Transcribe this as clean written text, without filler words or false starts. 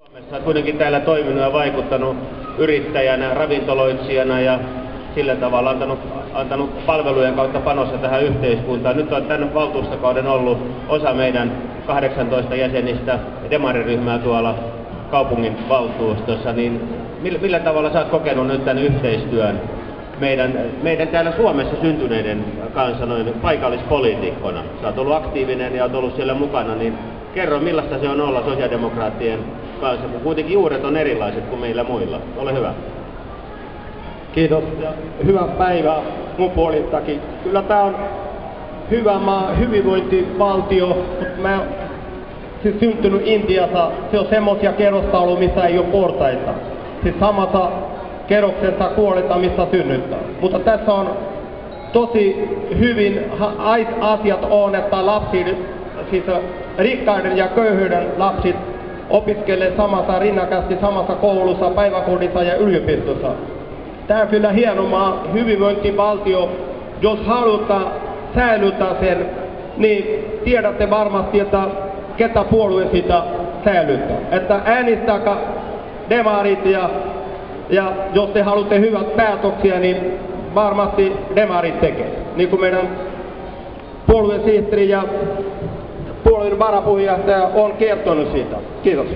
Suomessa olet kuitenkin täällä toiminut ja vaikuttanut yrittäjänä, ravintoloitsijana ja sillä tavalla antanut palvelujen kautta panossa tähän yhteiskuntaan. Nyt on tämän valtuustokauden ollut osa meidän 18 jäsenistä demariryhmää tuolla kaupungin valtuustossa. Niin millä tavalla sä oot kokenut nyt tämän yhteistyön meidän täällä Suomessa syntyneiden kanssa noin paikallispoliitikkona? Sä oot ollut aktiivinen ja oot ollut siellä mukana, niin kerro millaista se on olla sosiaalidemokraattien kanssa, kun kuitenkin juuret on erilaiset kuin meillä muilla. Ole hyvä. Kiitos ja hyvää päivää mun puoliltakin. Kyllä tää on hyvä maa, hyvinvointivaltio, mutta mä siis syntynyt Intiassa. Se on semmosia kerrostaloja, missä ei ole portaita. Siis samassa kerroksessa kuoleta, missä synnyttää. Mutta tässä on tosi hyvin asiat on, että lapsi, siis rikkaiden ja köyhyyden lapset opiskelee samassa rinnakkaisesti samassa koulussa, päiväkodissa ja yliopistossa. Tämä on kyllä hieno maa, hyvinvointivaltio. Jos halutaan säilyttää sen, niin tiedätte varmasti, että ketä puolue sitä säilyttää. Että äänestäkää demarit ja jos te haluatte hyvät päätöksiä, niin varmasti demarit tekee. Niin kuin meidän puoluesihteeri ja puolueen varapuheenjohtaja on kertonut siitä. Kiitos.